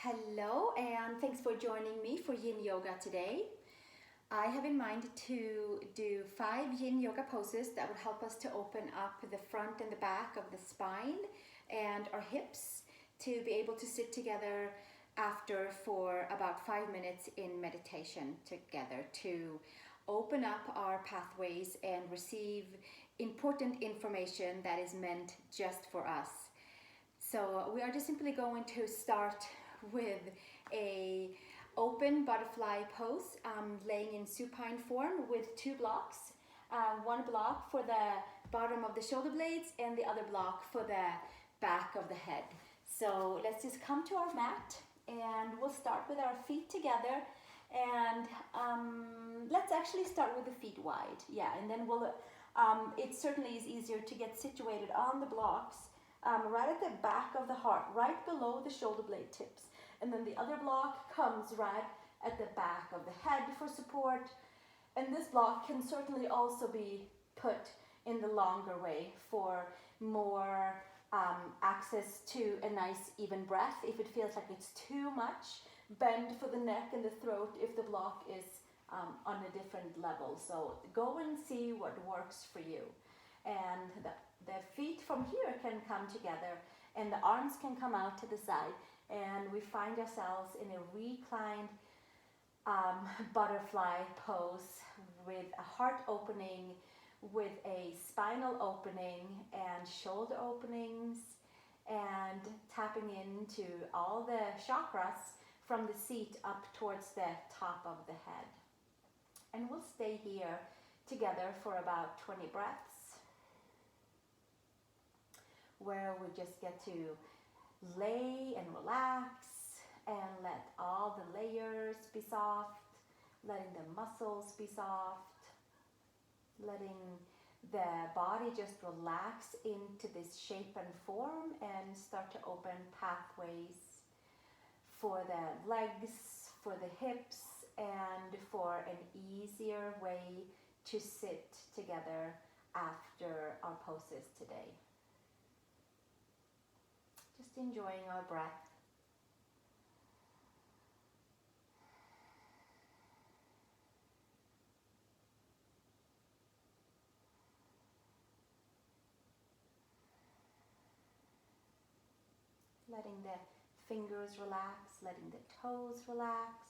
Hello, and thanks for joining me for Yin Yoga today. I have in mind to do 5 Yin Yoga poses that would help us to open up the front and the back of the spine and our hips to be able to sit together after for about 5 minutes in meditation together to open up our pathways and receive important information that is meant just for us. So we are just simply going to start with a open butterfly pose, laying in supine form with 2 blocks. One block for the bottom of the shoulder blades and the other block for the back of the head. So let's just come to our mat and we'll start with our feet together. And let's actually start with the feet wide. Yeah, and then it certainly is easier to get situated on the blocks right at the back of the heart, right below the shoulder blade tips. And then the other block comes right at the back of the head for support. And this block can certainly also be put in the longer way for more access to a nice even breath. If it feels like it's too much, bend for the neck and the throat if the block is on a different level. So go and see what works for you. And the feet from here can come together and the arms can come out to the side, and we find ourselves in a reclined butterfly pose with a heart opening, with a spinal opening and shoulder openings, and tapping into all the chakras from the seat up towards the top of the head. And we'll stay here together for about 20 breaths, where we just get to lay and relax and let all the layers be soft, letting the muscles be soft, letting the body just relax into this shape and form and start to open pathways for the legs, for the hips, and for an easier way to sit together after our poses today. Just enjoying our breath. Letting the fingers relax, letting the toes relax.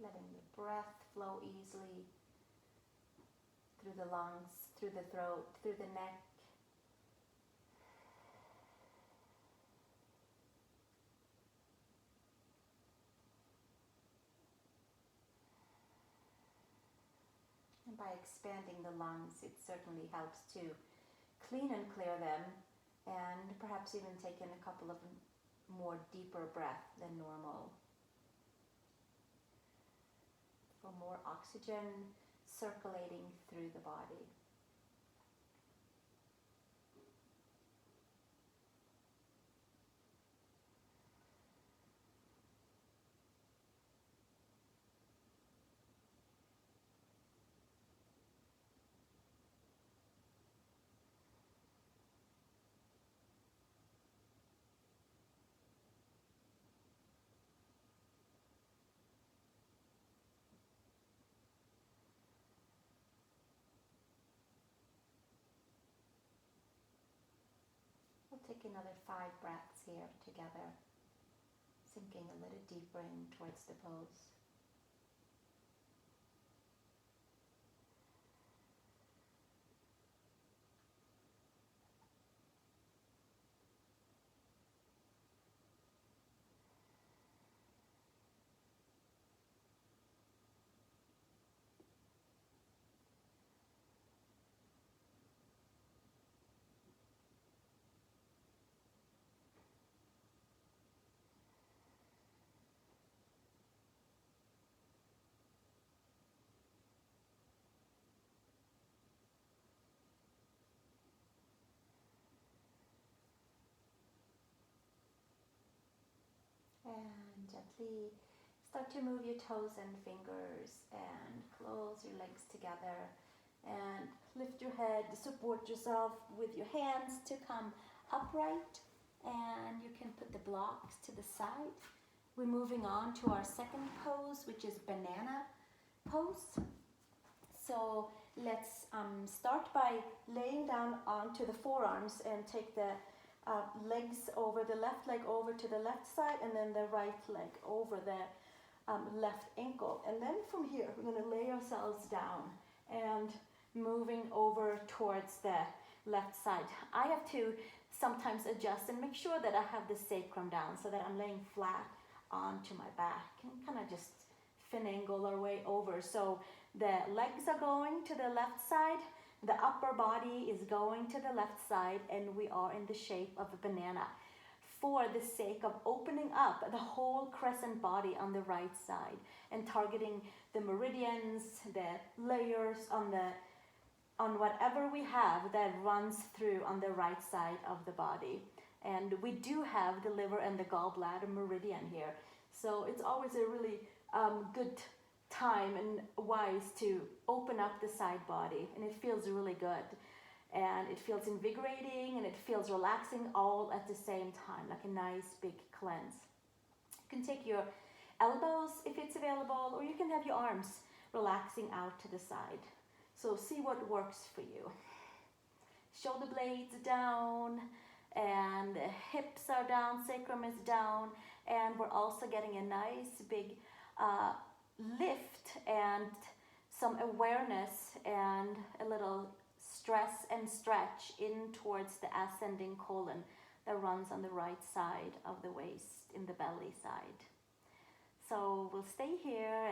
Letting the breath flow easily through the lungs, through the throat, through the neck. And by expanding the lungs, it certainly helps to clean and clear them, and perhaps even take in a couple of more deeper breaths than normal, for more oxygen circulating through the body. We'll take another 5 breaths here together, sinking a little deeper in towards the pose. gently. Start to move your toes and fingers and close your legs together and lift your head, support yourself with your hands to come upright, and you can put the blocks to the side. We're moving on to our second pose, which is banana pose. So let's start by laying down onto the forearms and take the legs over, the left leg over to the left side, and then the right leg over the left ankle. And then from here, we're going to lay ourselves down and moving over towards the left side. I have to sometimes adjust and make sure that I have the sacrum down so that I'm laying flat onto my back, and kind of just finagle our way over. So the legs are going to the left side, the upper body is going to the left side, and we are in the shape of a banana for the sake of opening up the whole crescent body on the right side and targeting the meridians, the layers on whatever we have that runs through on the right side of the body. And we do have the liver and the gallbladder meridian here. So it's always a really good time and wise to open up the side body, and it feels really good. And it feels invigorating and it feels relaxing all at the same time, like a nice big cleanse. You can take your elbows if it's available, or you can have your arms relaxing out to the side. So see what works for you. Shoulder blades down, and the hips are down, sacrum is down, and we're also getting a nice big lift and some awareness and a little stress and stretch in towards the ascending colon that runs on the right side of the waist, in the belly side. So we'll stay here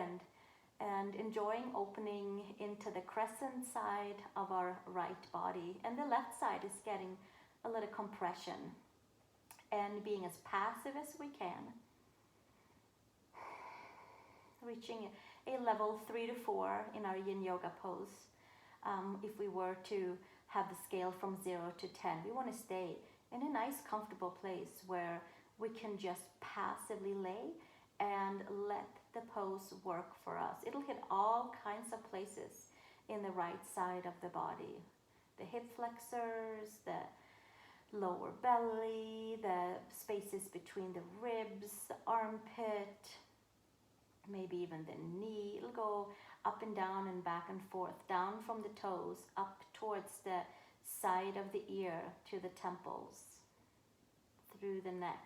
and enjoying opening into the crescent side of our right body, and the left side is getting a little compression, and being as passive as we can, reaching a level 3 to 4 in our Yin Yoga pose. If we were to have the scale from 0 to 10, we want to stay in a nice comfortable place where we can just passively lay and let the pose work for us. It'll hit all kinds of places in the right side of the body. The hip flexors, the lower belly, the spaces between the ribs, the armpit, maybe even the knee. It'll go up and down and back and forth, down from the toes, up towards the side of the ear to the temples, through the neck.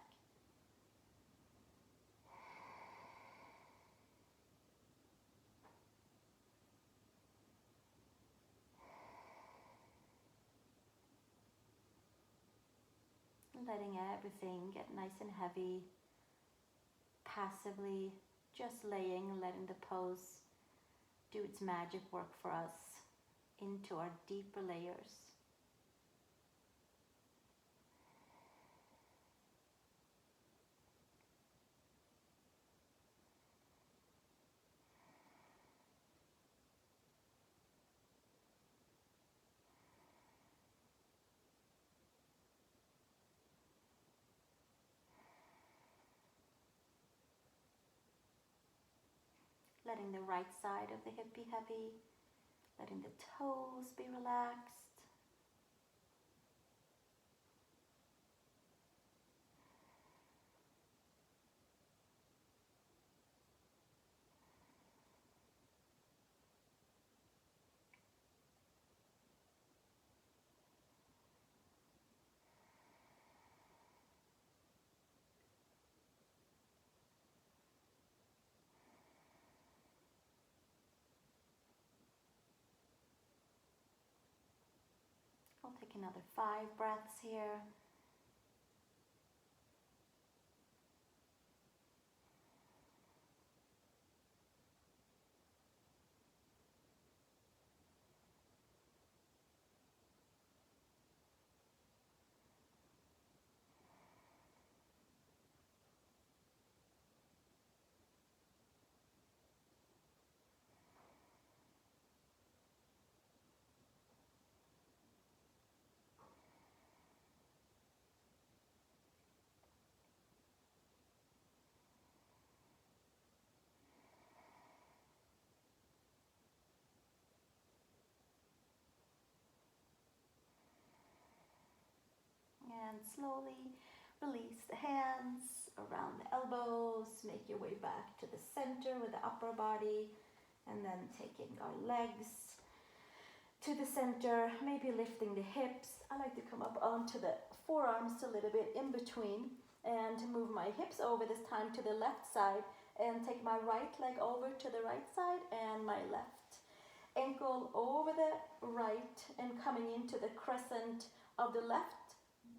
Letting everything get nice and heavy, passively just laying and letting the pose do its magic work for us into our deeper layers. Letting the right side of the hip be heavy, letting the toes be relaxed. I'll take another 5 breaths here. then slowly release the hands around the elbows. Make your way back to the center with the upper body, and then taking our legs to the center, maybe lifting the hips. I like to come up onto the forearms a little bit in between and move my hips over this time to the left side, and take my right leg over to the right side and my left ankle over the right, and coming into the crescent of the left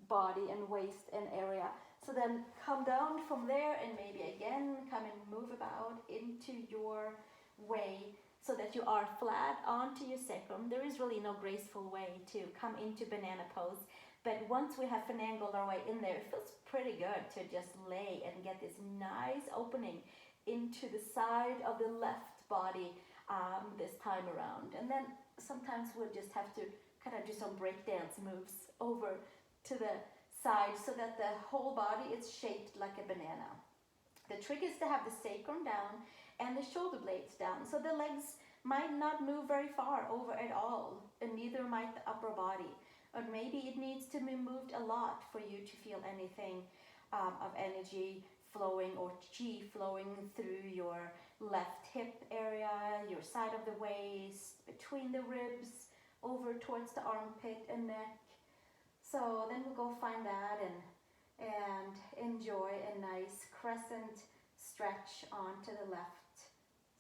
body and waist and area. So then come down from there, and maybe again come and move about into your way so that you are flat onto your sacrum. There is really no graceful way to come into banana pose, but once we have finagled our way in there, it feels pretty good to just lay and get this nice opening into the side of the left body this time around. And then sometimes we'll just have to kind of do some breakdance moves over to the side so that the whole body is shaped like a banana. The trick is to have the sacrum down and the shoulder blades down, so the legs might not move very far over at all, and neither might the upper body. Or maybe it needs to be moved a lot for you to feel anything of energy flowing or chi flowing through your left hip area, your side of the waist, between the ribs, over towards the armpit and neck. So then we'll go find that and enjoy a nice crescent stretch onto the left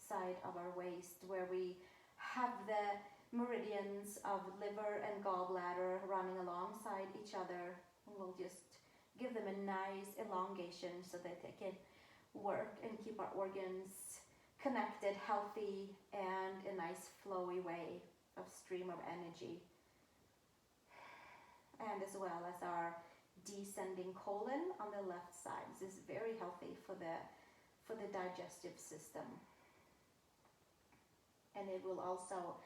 side of our waist, where we have the meridians of liver and gallbladder running alongside each other. And we'll just give them a nice elongation so that they can work and keep our organs connected, healthy, and a nice flowy way of stream of energy. And as well as our descending colon on the left side. This is very healthy for the digestive system. And it will also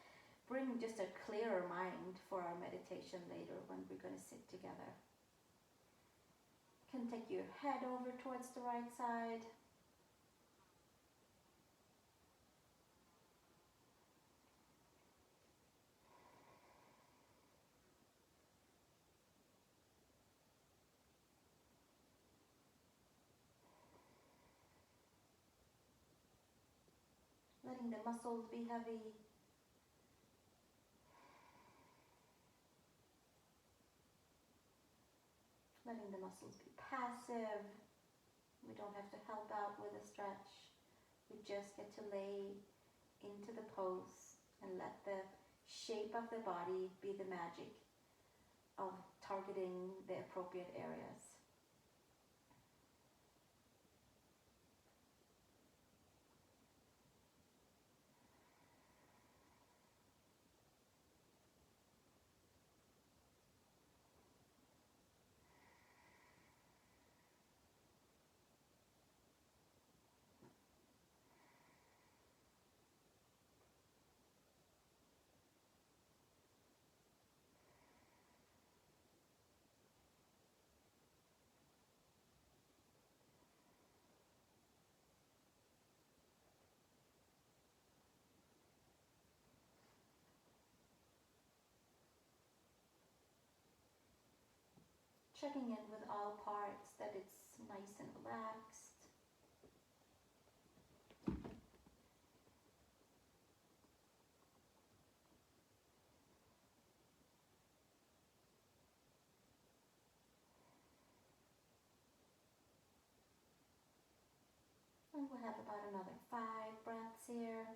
bring just a clearer mind for our meditation later when we're going to sit together. You can take your head over towards the right side. Letting the muscles be heavy. Letting the muscles be passive. We don't have to help out with a stretch. We just get to lay into the pose and let the shape of the body be the magic of targeting the appropriate areas. Checking in with all parts that it's nice and relaxed. And we'll have about another 5 breaths here.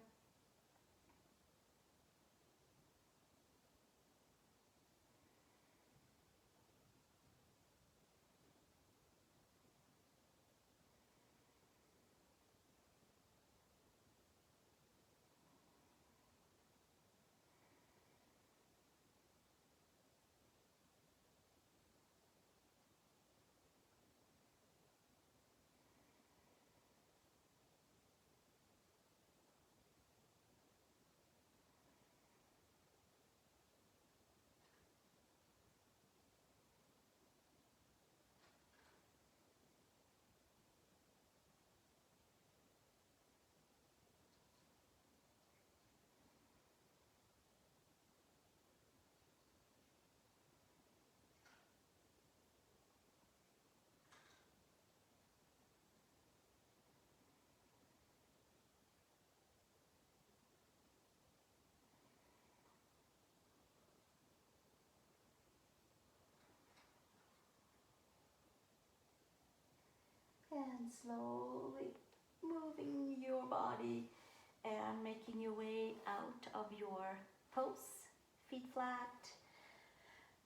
And slowly moving your body and making your way out of your pose. Feet flat.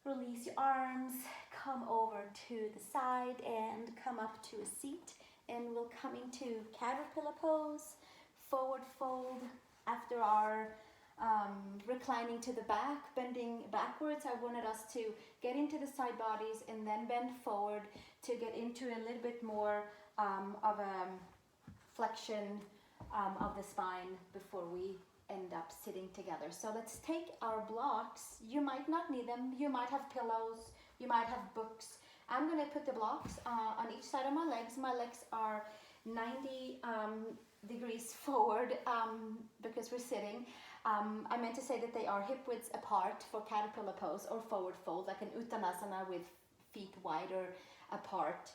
Release your arms. Come over to the side and come up to a seat. And we'll come into caterpillar pose. Forward fold after our reclining to the back, bending backwards. I wanted us to get into the side bodies and then bend forward to get into a little bit more of a flexion of the spine before we end up sitting together. So let's take our blocks. You might not need them. You might have pillows. You might have books. I'm going to put the blocks on each side of my legs. My legs are 90 degrees forward because we're sitting. I meant to say that they are hip widths apart for caterpillar pose or forward fold, like an uttanasana with feet wider apart.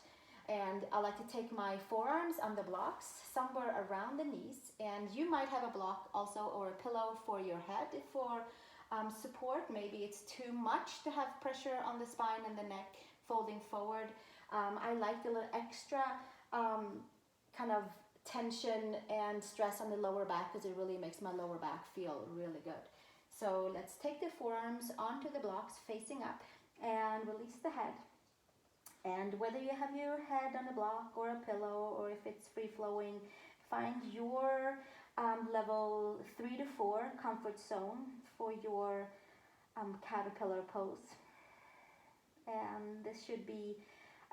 And I like to take my forearms on the blocks somewhere around the knees, and you might have a block also or a pillow for your head for support. Maybe it's too much to have pressure on the spine and the neck folding forward. I like the little extra kind of tension and stress on the lower back because it really makes my lower back feel really good. So let's take the forearms onto the blocks facing up and release the head. And whether you have your head on a block or a pillow or if it's free flowing, find your level 3 to 4 comfort zone for your caterpillar pose. And this should be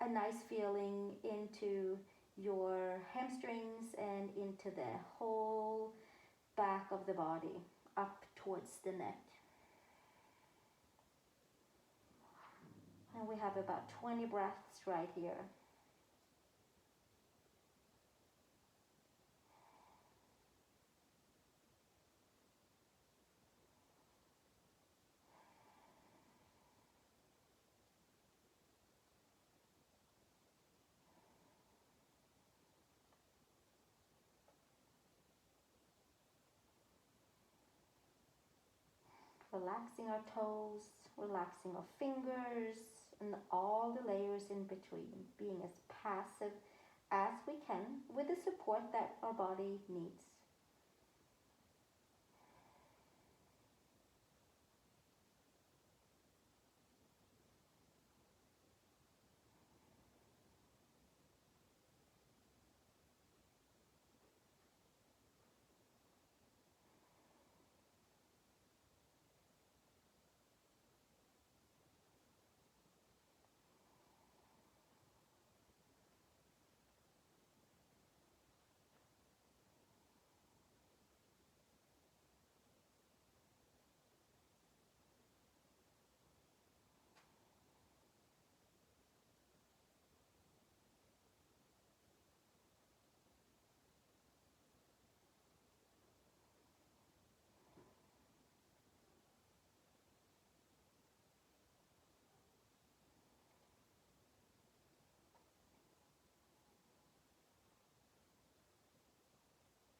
a nice feeling into your hamstrings and into the whole back of the body, up towards the neck. And we have about 20 breaths right here. Relaxing our toes, relaxing our fingers, and all the layers in between, being as passive as we can with the support that our body needs.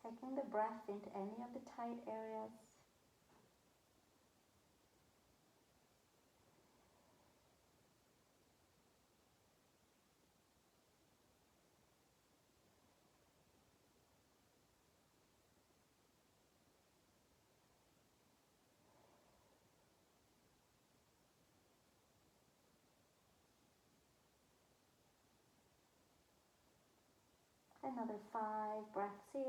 Taking the breath into any of the tight areas. Another 5 breaths here.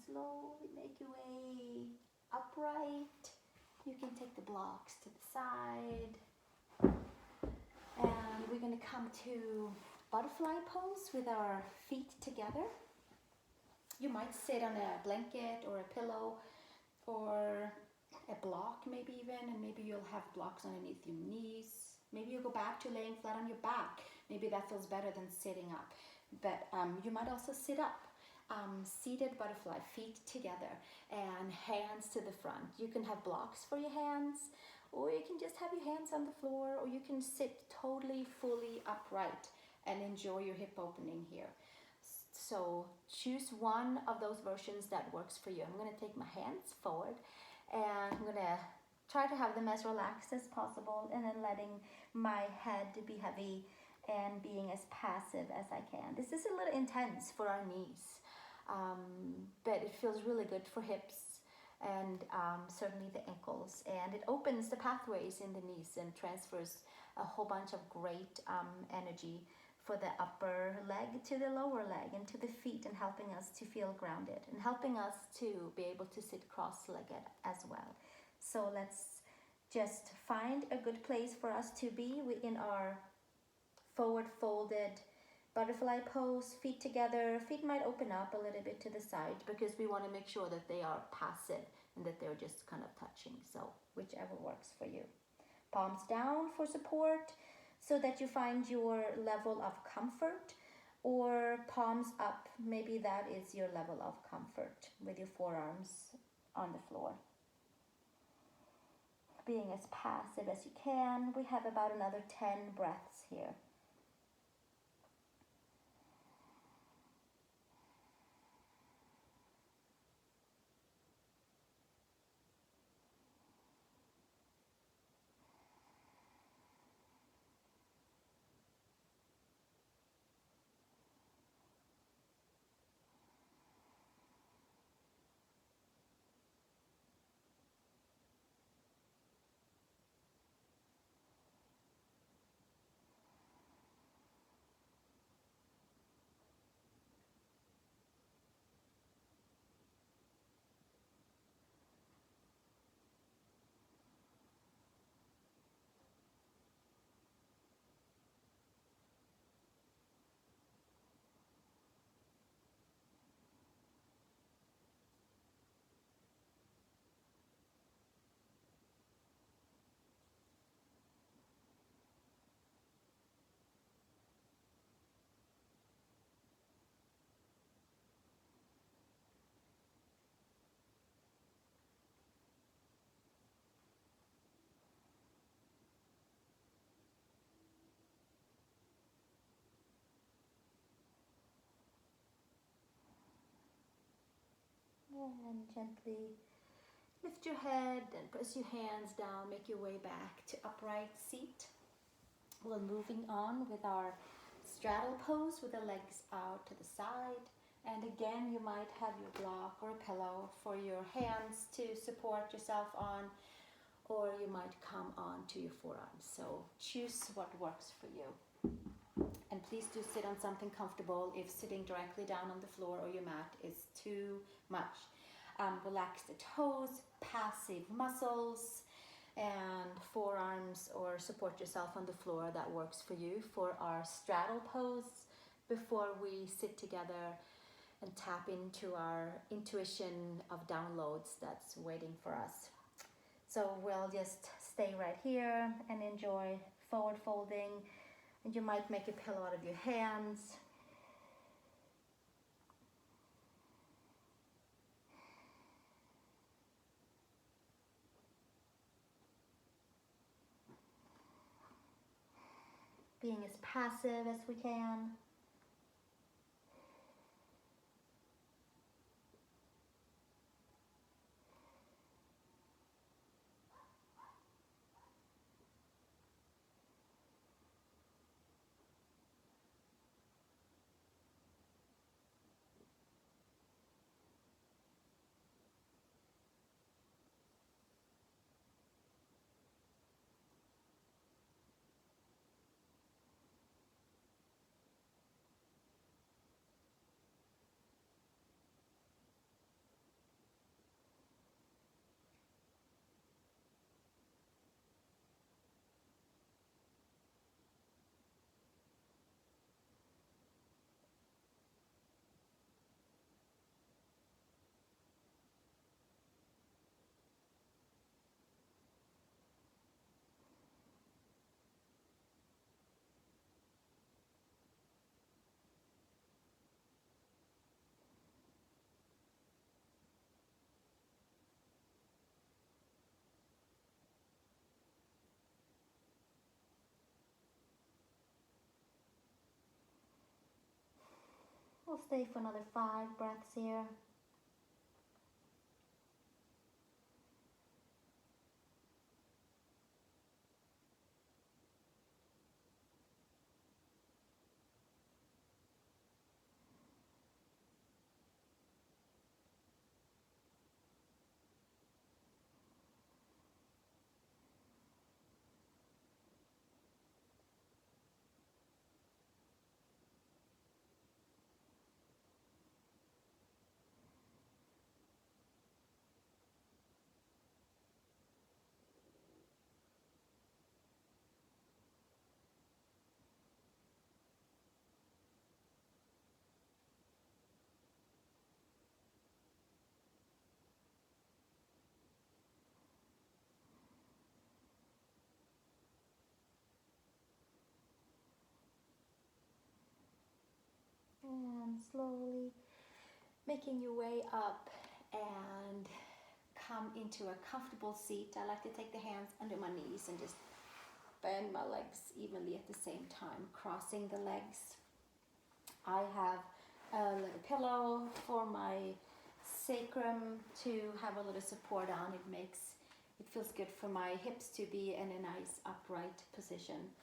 slowly make your way upright. You can take the blocks to the side. And we're going to come to butterfly pose with our feet together. You might sit on a blanket or a pillow or a block maybe even, and maybe you'll have blocks underneath your knees. Maybe you'll go back to laying flat on your back. Maybe that feels better than sitting up. But you might also sit up. Seated butterfly, feet together and hands to the front. You can have blocks for your hands, or you can just have your hands on the floor, or you can sit totally, fully upright and enjoy your hip opening here. So choose one of those versions that works for you. I'm going to take my hands forward and I'm going to try to have them as relaxed as possible, and then letting my head be heavy and being as passive as I can. This is a little intense for our knees, but it feels really good for hips and certainly the ankles, and it opens the pathways in the knees and transfers a whole bunch of great energy for the upper leg to the lower leg and to the feet, and helping us to feel grounded and helping us to be able to sit cross-legged as well. So let's just find a good place for us to be in our forward folded butterfly pose, feet together. Feet might open up a little bit to the side because we want to make sure that they are passive and that they're just kind of touching. So whichever works for you. Palms down for support so that you find your level of comfort, or palms up. Maybe that is your level of comfort with your forearms on the floor. Being as passive as you can. We have about another 10 breaths here. And gently lift your head and press your hands down. Make your way back to upright seat. We're moving on with our straddle pose with the legs out to the side. And again, you might have your block or a pillow for your hands to support yourself on, or you might come on to your forearms. So choose what works for you. And please do sit on something comfortable if sitting directly down on the floor or your mat is too much. Relax the toes, passive muscles, and forearms, or support yourself on the floor that works for you for our straddle pose before we sit together and tap into our intuition of downloads that's waiting for us. So we'll just stay right here and enjoy forward folding. And you might make a pillow out of your hands. Being as passive as we can. we'll stay for another 5 breaths here. And slowly making your way up and come into a comfortable seat. I like to take the hands under my knees and just bend my legs evenly at the same time, crossing the legs. I have a little pillow for my sacrum to have a little support on. It feels good for my hips to be in a nice upright position.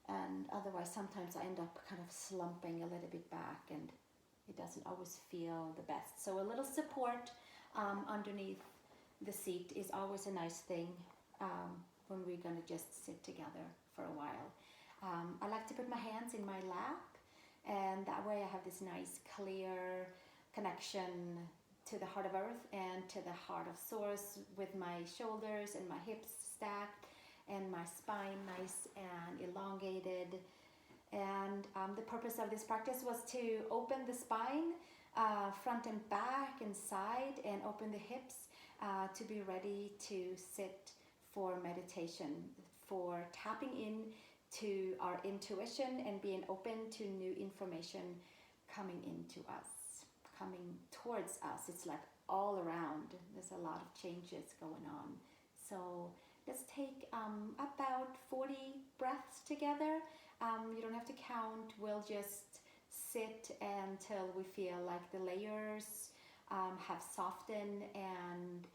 And otherwise, sometimes I end up kind of slumping a little bit back, and it doesn't always feel the best. So a little support underneath the seat is always a nice thing when we're going to just sit together for a while. I like to put my hands in my lap, and that way I have this nice clear connection to the heart of earth and to the heart of source, with my shoulders and my hips stacked and my spine nice and elongated. And the purpose of this practice was to open the spine, front and back and side, and open the hips to be ready to sit for meditation, for tapping in to our intuition and being open to new information coming into us, coming towards us. It's like all around. There's a lot of changes going on. So let's take about 40 breaths together. You don't have to count. We'll just sit until we feel like the layers have softened and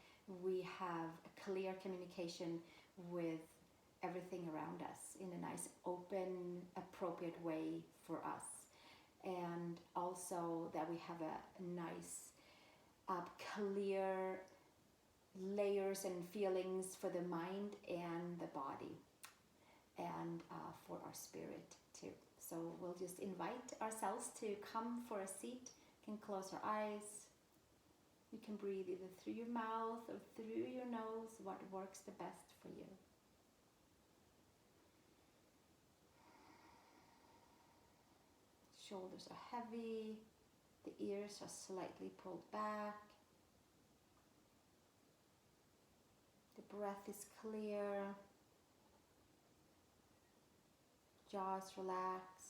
we have a clear communication with everything around us in a nice, open, appropriate way for us. And also that we have a nice, clear layers and feelings for the mind and the body, and for our spirit too. So we'll just invite ourselves to come for a seat. You can close our eyes. You can breathe either through your mouth or through your nose, what works the best for you. Shoulders are heavy, the ears are slightly pulled back. The breath is clear. Jaw is relaxed.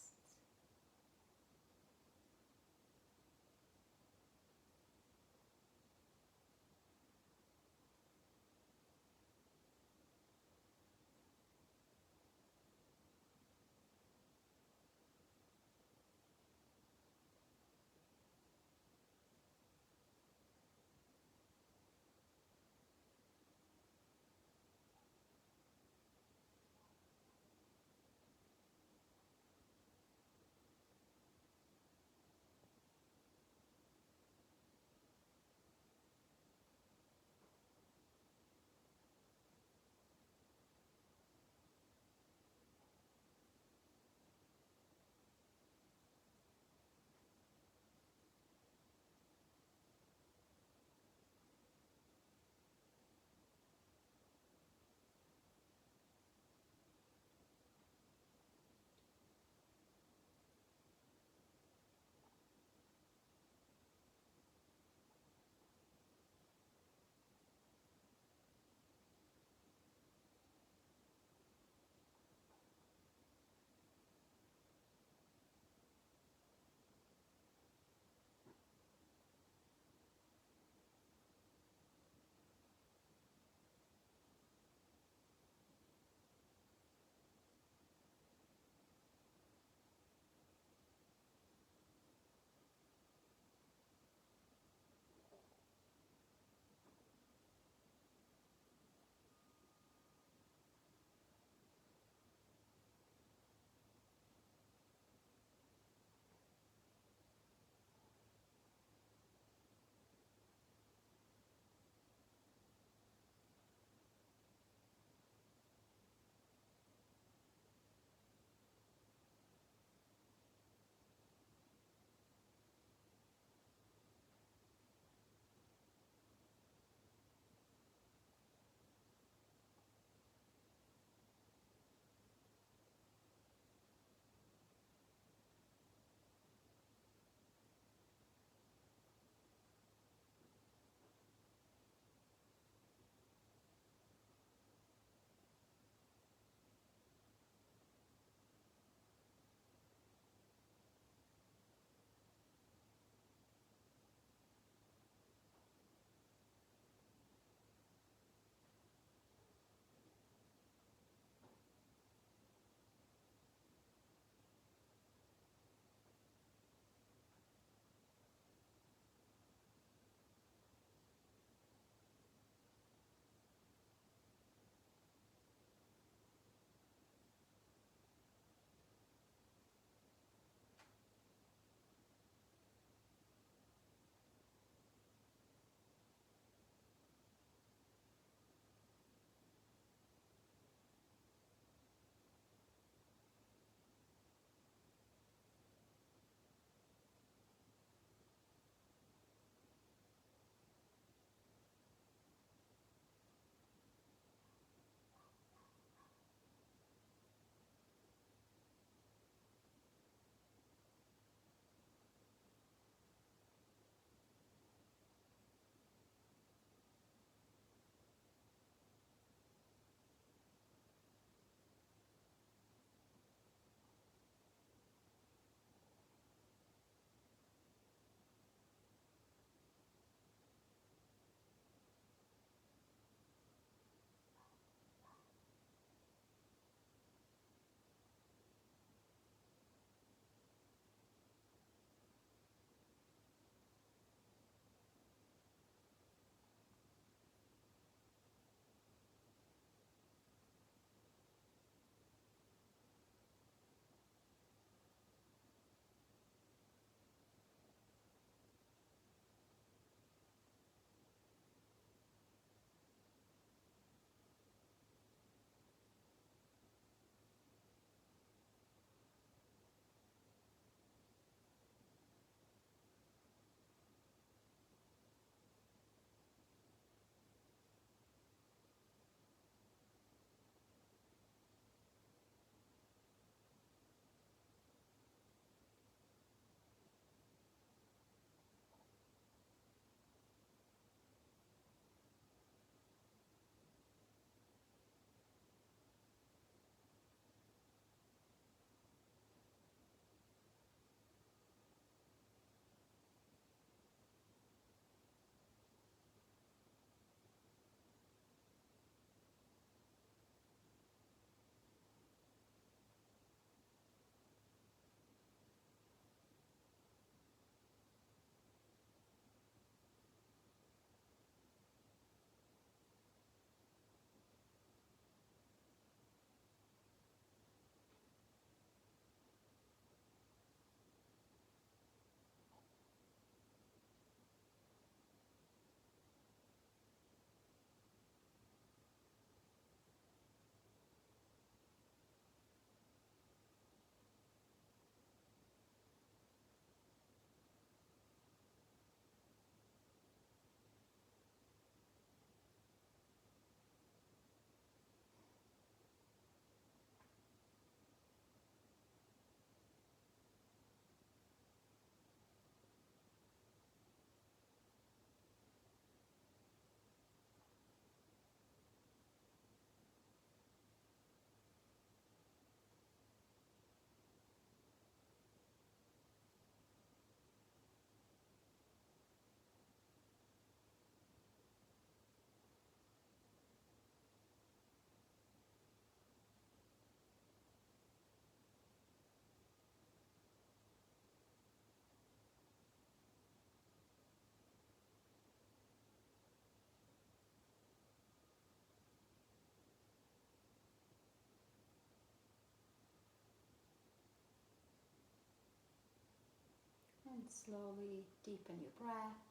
slowly deepen your breath.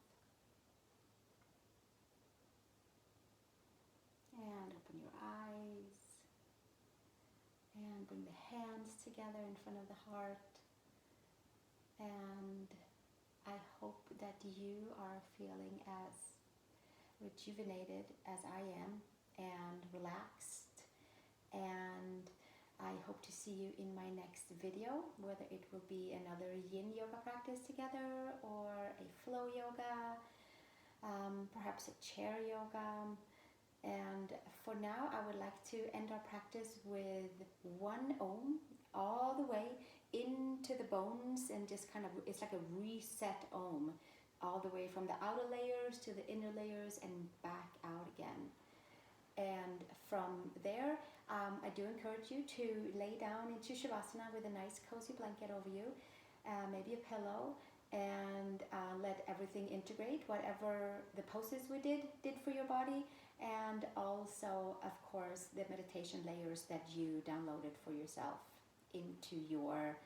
And open your eyes. And bring the hands together in front of the heart. And I hope that you are feeling as rejuvenated as I am and relaxed. And I hope to see you in my next video, whether it will be another yin yoga practice together or a flow yoga, perhaps a chair yoga. And for now, I would like to end our practice with one Om all the way into the bones, and just kind of, it's like a reset Om, all the way from the outer layers to the inner layers and back out again. And from there, I do encourage you to lay down into Savasana with a nice cozy blanket over you, maybe a pillow, and let everything integrate, whatever the poses we did for your body, and also, of course, the meditation layers that you downloaded for yourself into your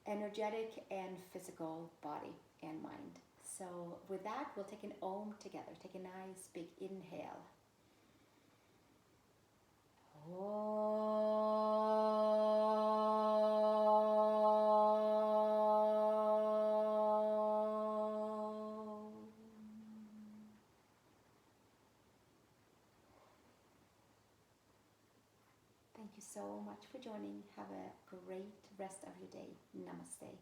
energetic and physical body and mind. So with that, we'll take an Om together. Take a nice big inhale. Thank you so much for joining. Have a great rest of your day. Namaste.